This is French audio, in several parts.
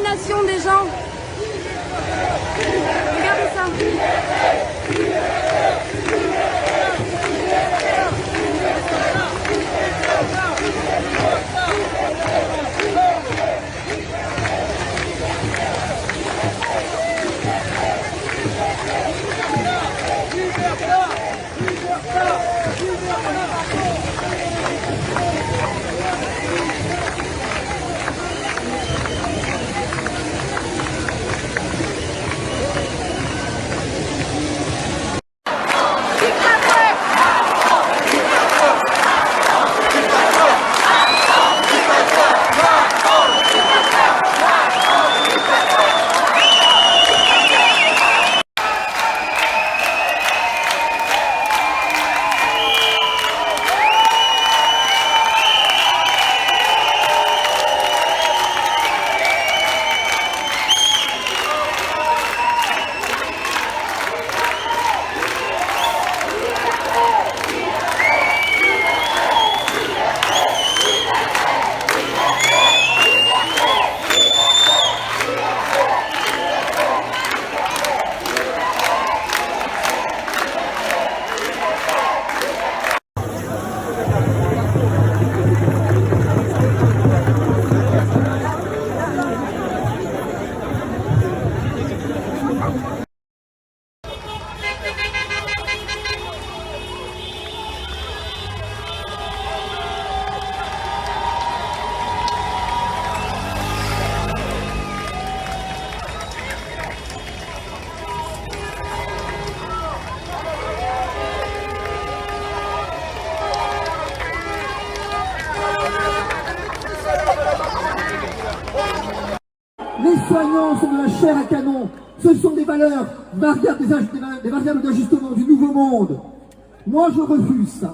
discrimination des gens. Regardez ça. Les soignants sont de la chair à canon. Ce sont des valeurs, des variables d'ajustement du nouveau monde. Moi, je refuse ça.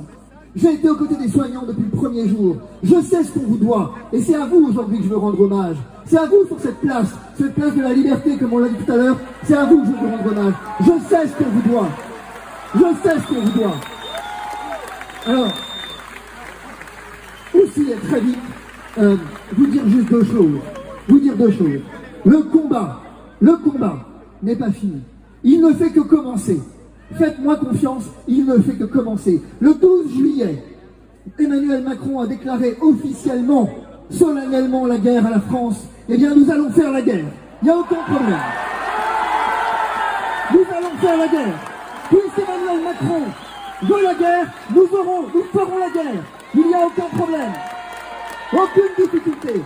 J'ai été aux côtés des soignants depuis le premier jour. Je sais ce qu'on vous doit. Et c'est à vous aujourd'hui que je veux rendre hommage. C'est à vous sur cette place de la liberté, comme on l'a dit tout à l'heure. C'est à vous que je veux rendre hommage. Je sais ce qu'on vous doit. Je sais ce qu'on vous doit. Alors, aussi, très vite, vous dire juste deux choses. Le combat n'est pas fini. Il ne fait que commencer. Faites-moi confiance, il ne fait que commencer. Le 12 juillet, Emmanuel Macron a déclaré officiellement, solennellement la guerre à la France. Eh bien, nous allons faire la guerre. Il n'y a aucun problème. Nous allons faire la guerre. Puisqu'Emmanuel Macron veut la guerre, nous ferons la guerre. Il n'y a aucun problème. Aucune difficulté.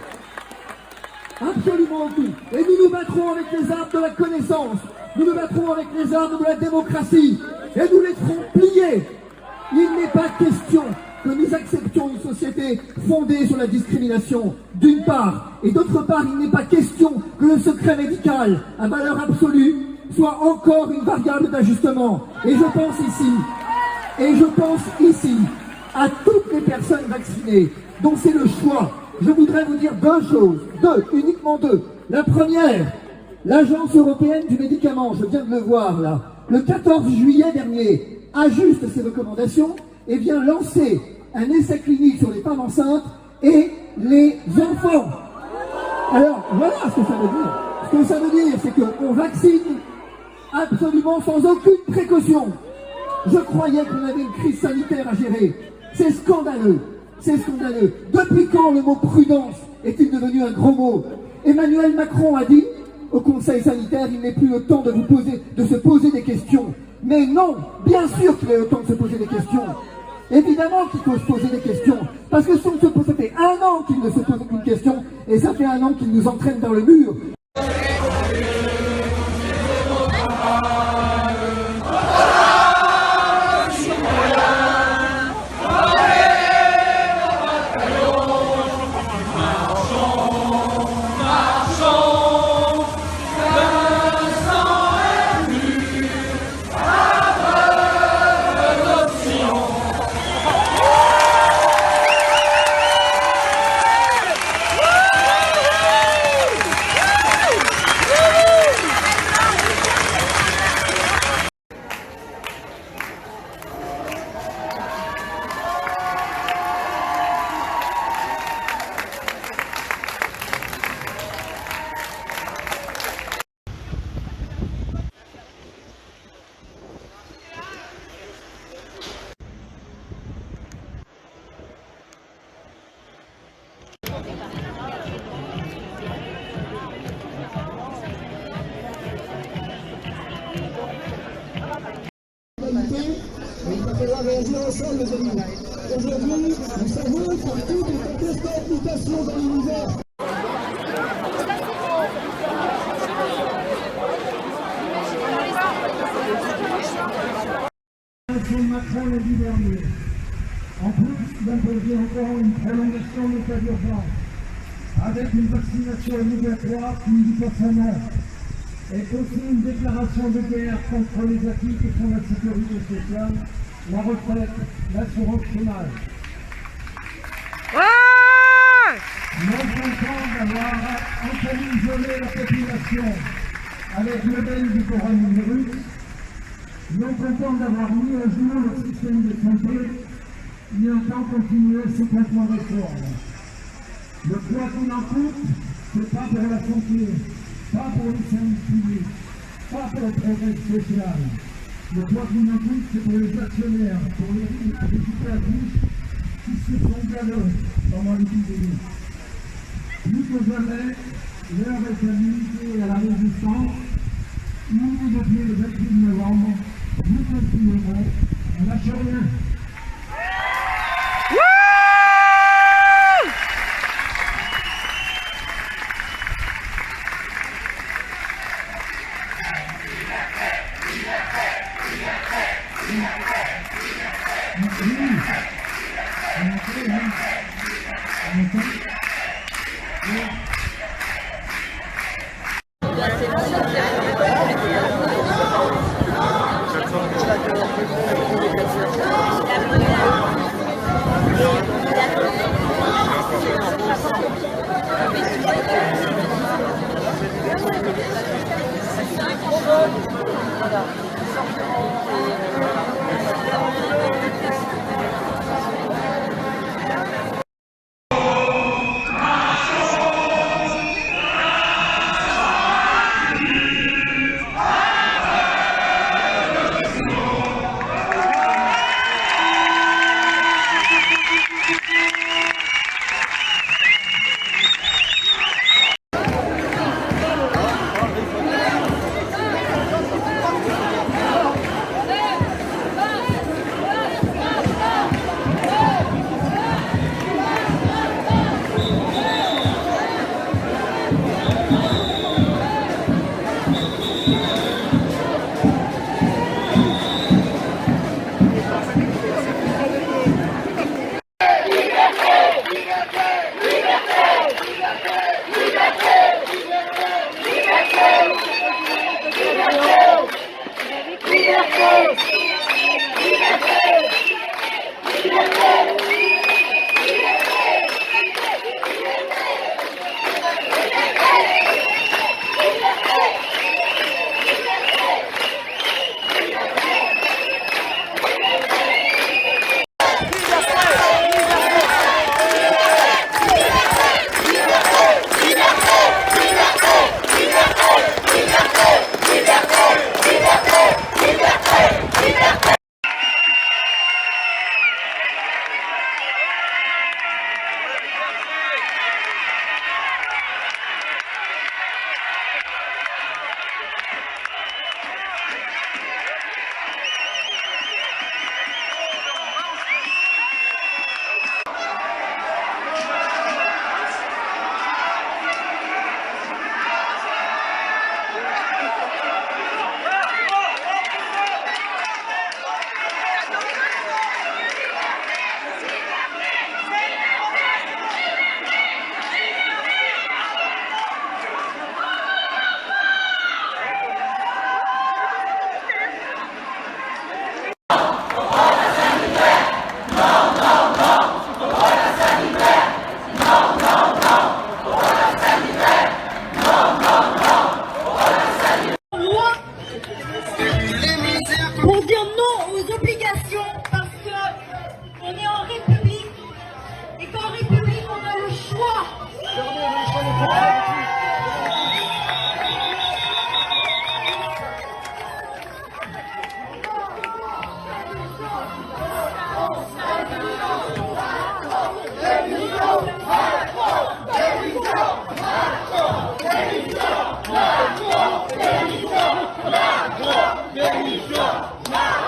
Absolument aucune. Et nous nous battrons avec les armes de la connaissance. Nous nous battrons avec les armes de la démocratie. Et nous les ferons plier. Il n'est pas question que nous acceptions une société fondée sur la discrimination, d'une part. Et d'autre part, il n'est pas question que le secret médical, à valeur absolue, soit encore une variable d'ajustement. Et je pense ici à toutes les personnes vaccinées dont c'est le choix. Je voudrais vous dire deux choses, uniquement deux. La première, l'Agence européenne du médicament, je viens de le voir là, le 14 juillet dernier, ajuste ses recommandations et vient lancer un essai clinique sur les femmes enceintes et les enfants. Alors, voilà ce que ça veut dire. Ce que ça veut dire, c'est qu'on vaccine absolument sans aucune précaution. Je croyais qu'on avait une crise sanitaire à gérer. C'est scandaleux. C'est scandaleux. Depuis quand le mot prudence est-il devenu un gros mot? Emmanuel Macron a dit au Conseil sanitaire, il n'est plus le temps de se poser des questions. Mais non, bien sûr qu'il est le temps de se poser des questions. Évidemment qu'il faut se poser des questions. Parce que ça fait 1 an qu'il ne se pose aucune question, et ça fait 1 an qu'il nous entraîne dans le mur. et doit réagir ensemble de nous. Aujourd'hui, nous savons pour toutes les contestées applications dans l'univers. Macron lundi dernier, en plus d'imposer encore une prolongation de l'état d'urgence, avec une vaccination obligatoire qui ne dit pas son nom, et aussi une déclaration de guerre contre les acquis que sont la sécurité sociale, la retraite, l'assurance chômage. Non content d'avoir enfin isolé la population avec le modèle du coronavirus, non content d'avoir mis à jour le système de santé, il entend continuer ses traitements réformes. Le quoi qu'il en coûte, c'est pas pour la santé, pas pour les services publics, pas pour le progrès social. Le quoi qu'il en coûte, c'est pour les actionnaires, pour les éducatifs qui se sont galeux pendant l'épidémie. Plus que jamais, l'heure est à l'unité et à la résistance. Unis depuis le 28 novembre, nous continuerons, on lâche rien.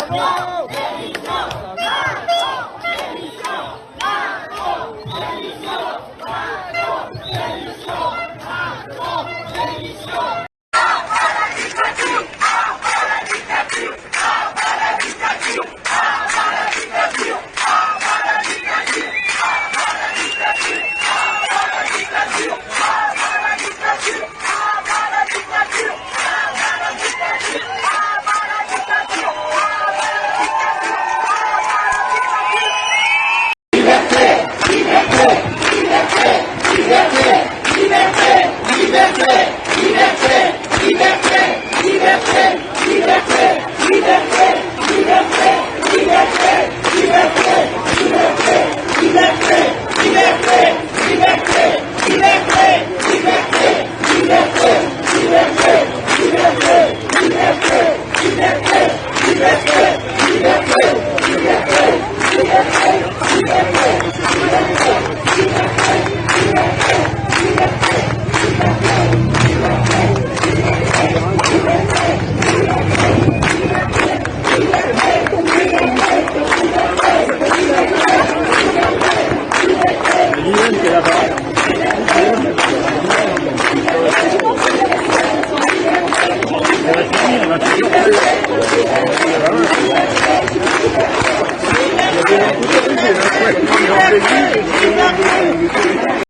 Macron, Pérignon,